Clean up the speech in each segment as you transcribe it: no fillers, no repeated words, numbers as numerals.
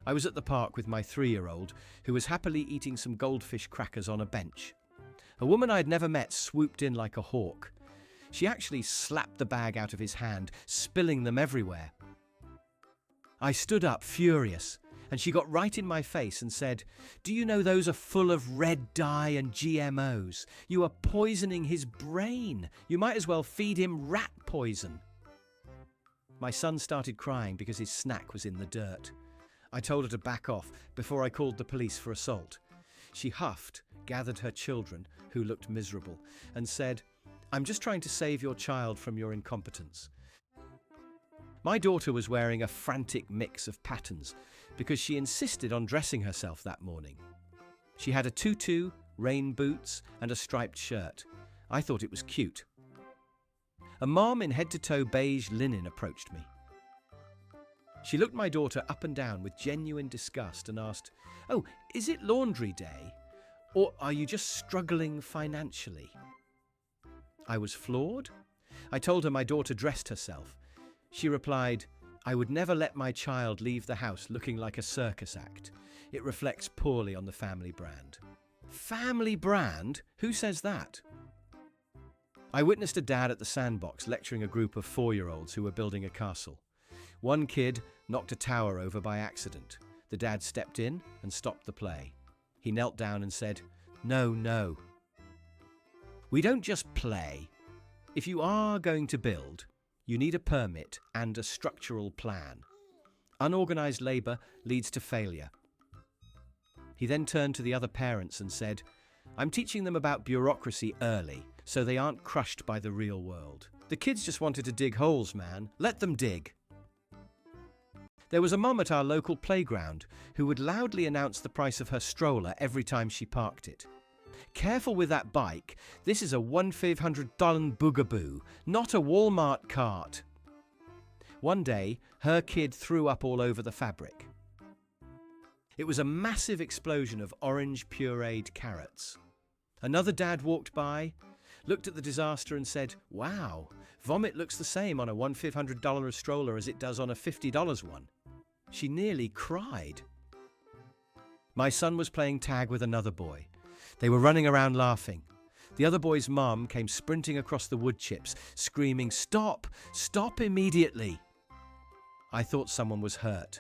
I was at the park with my 3-year-old, who was happily eating some goldfish crackers on a bench. A woman I'd never met swooped in like a hawk. She actually slapped the bag out of his hand, spilling them everywhere. I stood up, furious, and she got right in my face and said, "Do you know those are full of red dye and GMOs? You are poisoning his brain. You might as well feed him rat poison." My son started crying because his snack was in the dirt. I told her to back off before I called the police for assault. She huffed, gathered her children, who looked miserable, and said, "I'm just trying to save your child from your incompetence." My daughter was wearing a frantic mix of patterns because she insisted on dressing herself that morning. She had a tutu, rain boots, and a striped shirt. I thought it was cute. A mom in head-to-toe beige linen approached me. She looked my daughter up and down with genuine disgust and asked, "Oh, is it laundry day? Or are you just struggling financially?" I was floored. I told her my daughter dressed herself. She replied, "I would never let my child leave the house looking like a circus act. It reflects poorly on the family brand." Family brand? Who says that? I witnessed a dad at the sandbox lecturing a group of 4-year-olds who were building a castle. One kid knocked a tower over by accident. The dad stepped in and stopped the play. He knelt down and said, No. We don't just play. If you are going to build, you need a permit and a structural plan. Unorganized labor leads to failure." He then turned to the other parents and said, "I'm teaching them about bureaucracy early, so they aren't crushed by the real world. The kids just wanted to dig holes, man. Let them dig." There was a mum at our local playground who would loudly announce the price of her stroller every time she parked it. "Careful with that bike. This is a $1,500 boogaboo, not a Walmart cart." One day, her kid threw up all over the fabric. It was a massive explosion of orange pureed carrots. Another dad walked by, looked at the disaster and said, "Wow, vomit looks the same on a $1,500 stroller as it does on a $50 one." She nearly cried. My son was playing tag with another boy. They were running around laughing. The other boy's mum came sprinting across the wood chips, screaming, "Stop! Stop immediately!" I thought someone was hurt.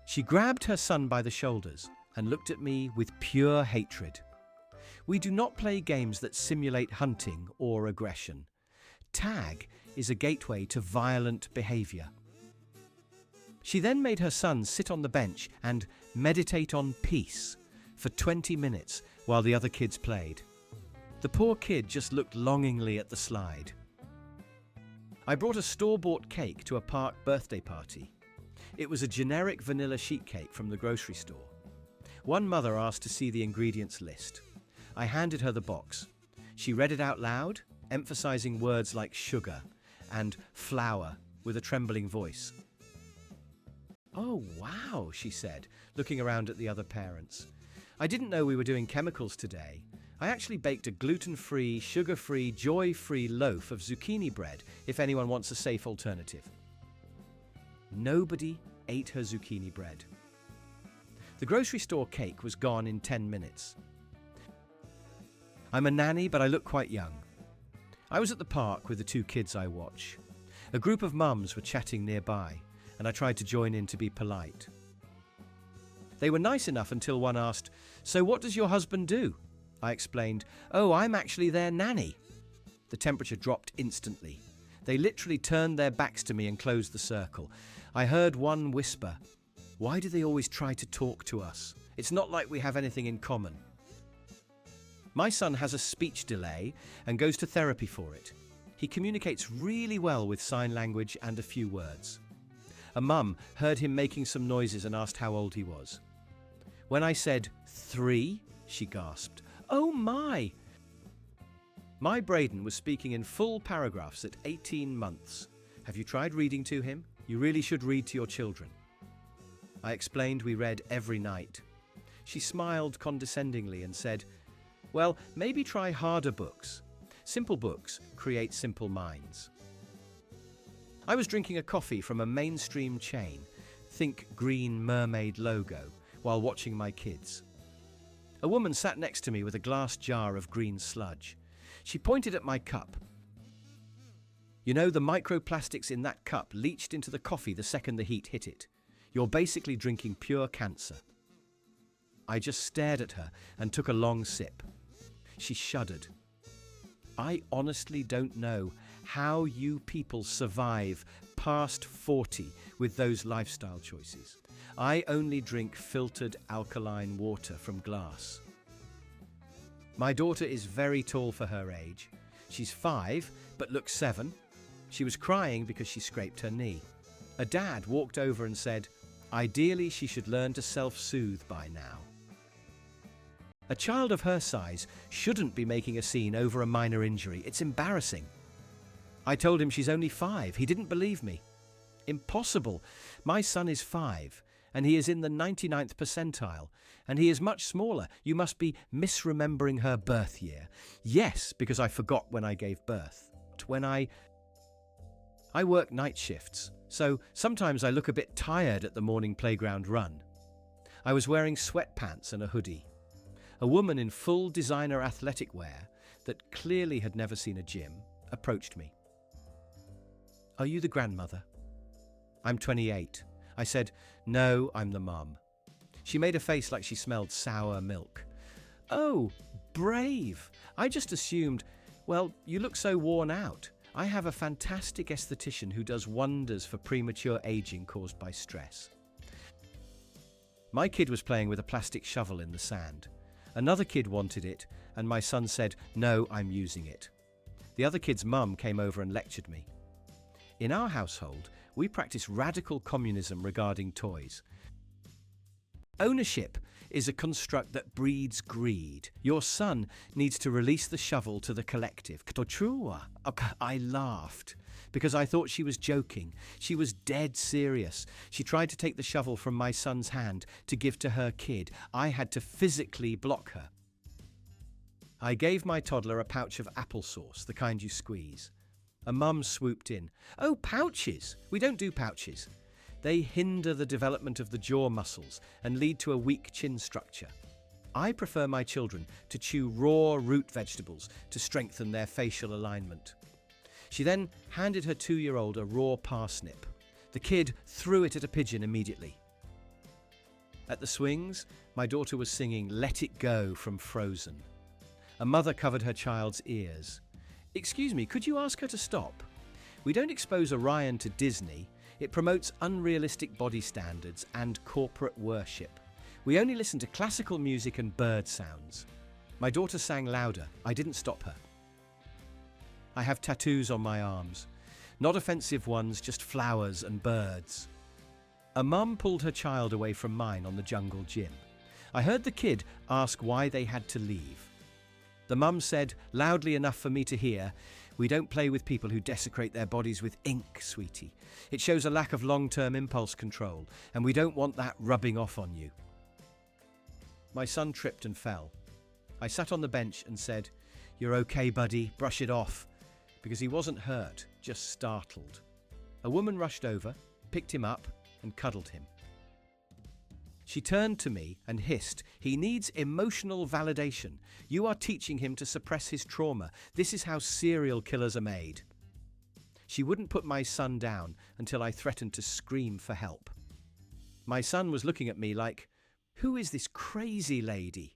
She grabbed her son by the shoulders and looked at me with pure hatred. We do not play games that simulate hunting or aggression. Tag is a gateway to violent behavior. She then made her son sit on the bench and meditate on peace for 20 minutes while the other kids played. The poor kid just looked longingly at the slide. I brought a store-bought cake to a park birthday party. It was a generic vanilla sheet cake from the grocery store. One mother asked to see the ingredients list. I handed her the box. She read it out loud, emphasizing words like sugar and flour with a trembling voice. "Oh, wow," she said, looking around at the other parents. "I didn't know we were doing chemicals today. I actually baked a gluten-free, sugar-free, joy-free loaf of zucchini bread if anyone wants a safe alternative." Nobody ate her zucchini bread. The grocery store cake was gone in 10 minutes. I'm a nanny, but I look quite young. I was at the park with the 2 kids I watch. A group of mums were chatting nearby, and I tried to join in to be polite. They were nice enough until one asked, "So what does your husband do?" I explained, "Oh, I'm actually their nanny." The temperature dropped instantly. They literally turned their backs to me and closed the circle. I heard one whisper, "Why do they always try to talk to us? It's not like we have anything in common." My son has a speech delay and goes to therapy for it. He communicates really well with sign language and a few words. A mum heard him making some noises and asked how old he was. When I said 3, she gasped, "Oh my!" My Braden was speaking in full paragraphs at 18 months. Have you tried reading to him? You really should read to your children. I explained we read every night. She smiled condescendingly and said, "Well, maybe try harder books. Simple books create simple minds." I was drinking a coffee from a mainstream chain, think green mermaid logo while watching my kids. A woman sat next to me with a glass jar of green sludge. She pointed at my cup. You know, the microplastics in that cup leached into the coffee the second the heat hit it. You're basically drinking pure cancer. I just stared at her and took a long sip. She shuddered. I honestly don't know how you people survive past 40 with those lifestyle choices. I only drink filtered alkaline water from glass. My daughter is very tall for her age. She's 5, but looks 7. She was crying because she scraped her knee. A dad walked over and said, ideally she should learn to self-soothe by now. A child of her size shouldn't be making a scene over a minor injury. It's embarrassing. I told him she's only 5. He didn't believe me. Impossible. My son is 5, and he is in the 99th percentile, and he is much smaller. You must be misremembering her birth year. Yes, because I forgot when I gave birth. I work night shifts, so sometimes I look a bit tired at the morning playground run. I was wearing sweatpants and a hoodie. A woman in full designer athletic wear that clearly had never seen a gym approached me. Are you the grandmother? I'm 28. I said, no, I'm the mum. She made a face like she smelled sour milk. Oh, brave. I just assumed, well, you look so worn out. I have a fantastic esthetician who does wonders for premature aging caused by stress. My kid was playing with a plastic shovel in the sand. Another kid wanted it, and my son said, no, I'm using it. The other kid's mum came over and lectured me. In our household, we practice radical communism regarding toys. Ownership is a construct that breeds greed. Your son needs to release the shovel to the collective. I laughed because I thought she was joking. She was dead serious. She tried to take the shovel from my son's hand to give to her kid. I had to physically block her. I gave my toddler a pouch of applesauce, the kind you squeeze. A mum swooped in. Oh, pouches! We don't do pouches. They hinder the development of the jaw muscles and lead to a weak chin structure. I prefer my children to chew raw root vegetables to strengthen their facial alignment. She then handed her 2-year-old a raw parsnip. The kid threw it at a pigeon immediately. At the swings, my daughter was singing Let It Go from Frozen. A mother covered her child's ears. Excuse me, could you ask her to stop? We don't expose Orion to Disney. It promotes unrealistic body standards and corporate worship. We only listen to classical music and bird sounds. My daughter sang louder. I didn't stop her. I have tattoos on my arms. Not offensive ones, just flowers and birds. A mum pulled her child away from mine on the jungle gym. I heard the kid ask why they had to leave. The mum said, loudly enough for me to hear, we don't play with people who desecrate their bodies with ink, sweetie. It shows a lack of long-term impulse control, and we don't want that rubbing off on you. My son tripped and fell. I sat on the bench and said, you're okay, buddy, brush it off, because he wasn't hurt, just startled. A woman rushed over, picked him up, and cuddled him. She turned to me and hissed, he needs emotional validation. You are teaching him to suppress his trauma. This is how serial killers are made. She wouldn't put my son down until I threatened to scream for help. My son was looking at me like, who is this crazy lady?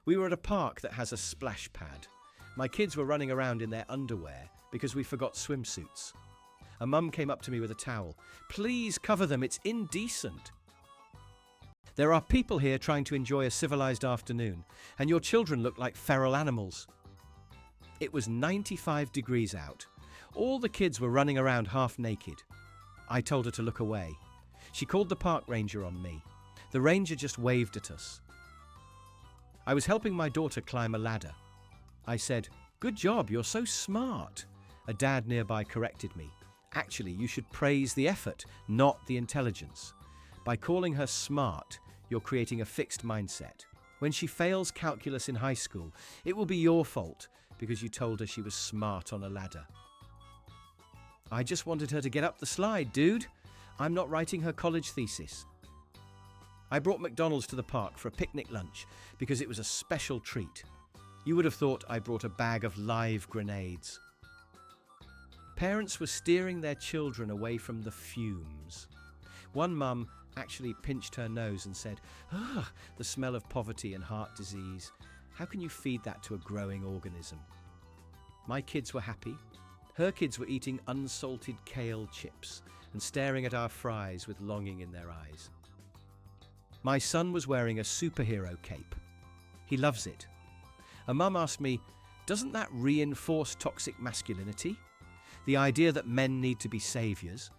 We were at a park that has a splash pad. My kids were running around in their underwear because we forgot swimsuits. A mum came up to me with a towel. Please cover them, it's indecent. There are people here trying to enjoy a civilized afternoon, and your children look like feral animals. It was 95 degrees out. All the kids were running around half naked. I told her to look away. She called the park ranger on me. The ranger just waved at us. I was helping my daughter climb a ladder. I said, good job, you're so smart. A dad nearby corrected me. Actually, you should praise the effort, not the intelligence. By calling her smart, you're creating a fixed mindset. When she fails calculus in high school, it will be your fault because you told her she was smart on a ladder. I just wanted her to get up the slide, dude. I'm not writing her college thesis. I brought McDonald's to the park for a picnic lunch because it was a special treat. You would have thought I brought a bag of live grenades. Parents were steering their children away from the fumes. One mum actually pinched her nose and said, "Ugh, the smell of poverty and heart disease. How can you feed that to a growing organism?" My kids were happy. Her kids were eating unsalted kale chips and staring at our fries with longing in their eyes. My son was wearing a superhero cape. He loves it. A mum asked me, "Doesn't that reinforce toxic masculinity? The idea that men need to be saviours?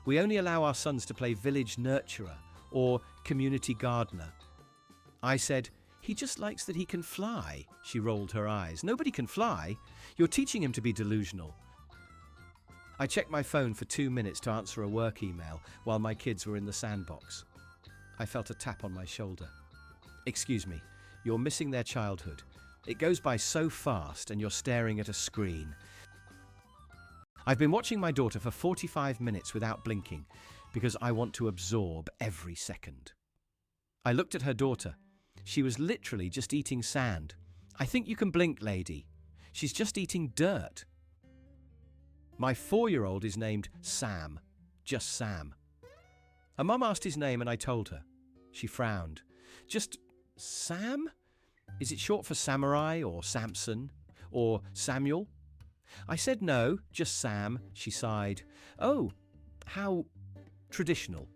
We only allow our sons to play village nurturer or community gardener." I said, "He just likes that he can fly." She rolled her eyes. "Nobody can fly. You're teaching him to be delusional." I checked my phone for 2 minutes to answer a work email while my kids were in the sandbox. I felt a tap on my shoulder. "Excuse me, you're missing their childhood. It goes by so fast and you're staring at a screen." I've been watching my daughter for 45 minutes without blinking because I want to absorb every second. I looked at her daughter. She was literally just eating sand. "I think you can blink, lady. She's just eating dirt." My 4-year-old is named Sam, just Sam. A mum asked his name and I told her. She frowned. "Just Sam? Is it short for samurai or Samson or Samuel?" I said no, just Sam. She sighed. "Oh, how traditional.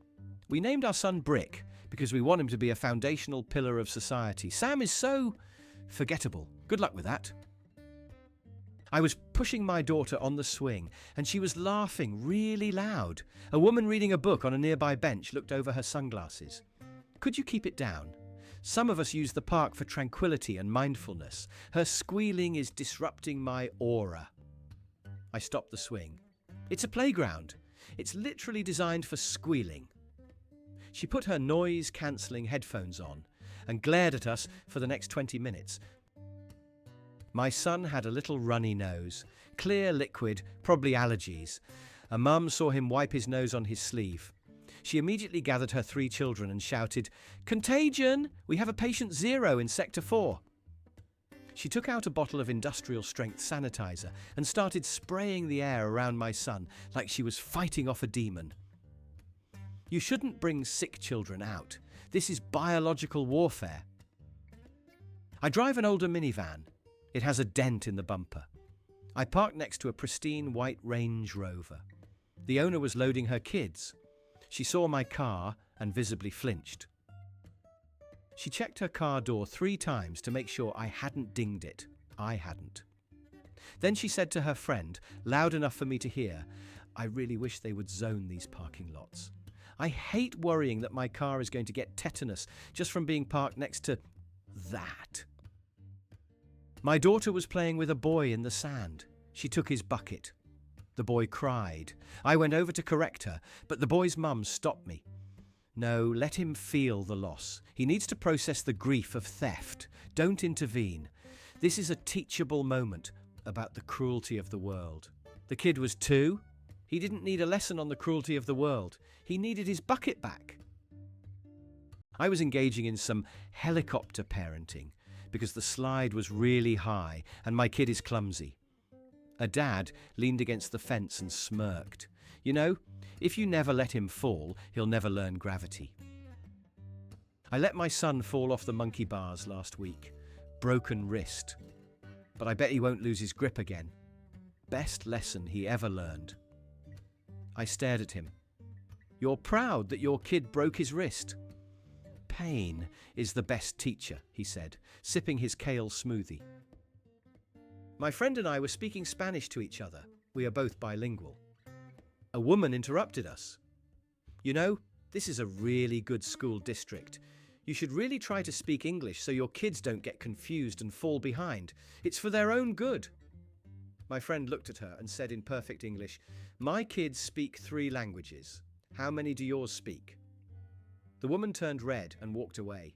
We named our son Brick because we want him to be a foundational pillar of society. Sam is so forgettable. Good luck with that." I was pushing my daughter on the swing and she was laughing really loud. A woman reading a book on a nearby bench looked over her sunglasses. "Could you keep it down? Some of us use the park for tranquility and mindfulness. Her squealing is disrupting my aura." I stopped the swing. "It's a playground. It's literally designed for squealing." She put her noise-cancelling headphones on and glared at us for the next 20 minutes. My son had a little runny nose, clear liquid, probably allergies. A mum saw him wipe his nose on his sleeve. She immediately gathered her 3 children and shouted, "Contagion! We have a patient 0 in Sector 4. She took out a bottle of industrial-strength sanitizer and started spraying the air around my son like she was fighting off a demon. "You shouldn't bring sick children out. This is biological warfare." I drive an older minivan. It has a dent in the bumper. I parked next to a pristine white Range Rover. The owner was loading her kids. She saw my car and visibly flinched. She checked her car door 3 times to make sure I hadn't dinged it. I hadn't. Then she said to her friend, loud enough for me to hear, "I really wish they would zone these parking lots. I hate worrying that my car is going to get tetanus just from being parked next to that." My daughter was playing with a boy in the sand. She took his bucket. The boy cried. I went over to correct her, but the boy's mum stopped me. "No, let him feel the loss. He needs to process the grief of theft. Don't intervene. This is a teachable moment about the cruelty of the world." The kid was 2. He didn't need a lesson on the cruelty of the world. He needed his bucket back. I was engaging in some helicopter parenting because the slide was really high and my kid is clumsy. A dad leaned against the fence and smirked. "You know, if you never let him fall, he'll never learn gravity." I let my son fall off the monkey bars last week. Broken wrist. But I bet he won't lose his grip again. Best lesson he ever learned. I stared at him. "You're proud that your kid broke his wrist." "Pain is the best teacher," he said, sipping his kale smoothie. My friend and I were speaking Spanish to each other. We are both bilingual. A woman interrupted us. "You know, this is a really good school district. You should really try to speak English so your kids don't get confused and fall behind. It's for their own good." My friend looked at her and said in perfect English, "My kids speak 3 languages. How many do yours speak?" The woman turned red and walked away.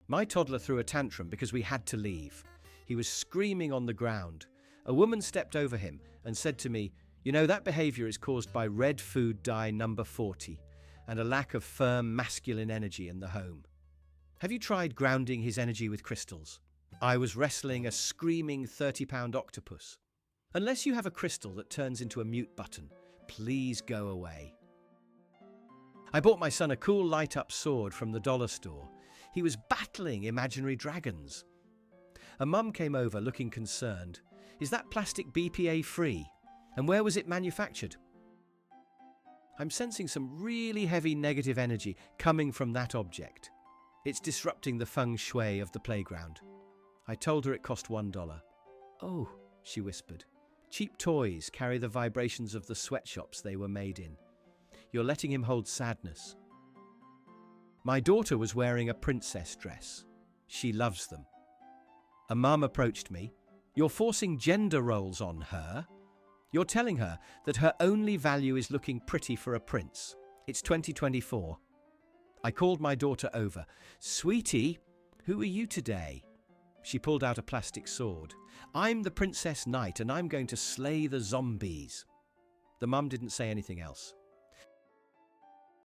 My toddler threw a tantrum because we had to leave. He was screaming on the ground. A woman stepped over him and said to me, You know, that behavior is caused by red food dye number 40 and a lack of firm masculine energy in the home. Have you tried grounding his energy with crystals? I was wrestling a screaming 30-pound octopus. Unless you have a crystal that turns into a mute button, please go away. I bought my son a cool light-up sword from the dollar store. He was battling imaginary dragons. A mum came over looking concerned. Is that plastic BPA free? And where was it manufactured? I'm sensing some really heavy negative energy coming from that object. It's disrupting the feng shui of the playground. I told her it cost $1. Oh, she whispered. Cheap toys carry the vibrations of the sweatshops they were made in. You're letting him hold sadness. My daughter was wearing a princess dress. She loves them. A mum approached me. You're forcing gender roles on her. You're telling her that her only value is looking pretty for a prince. It's 2024. I called my daughter over. Sweetie, who are you today? She pulled out a plastic sword. I'm the Princess Knight and I'm going to slay the zombies. The mum didn't say anything else.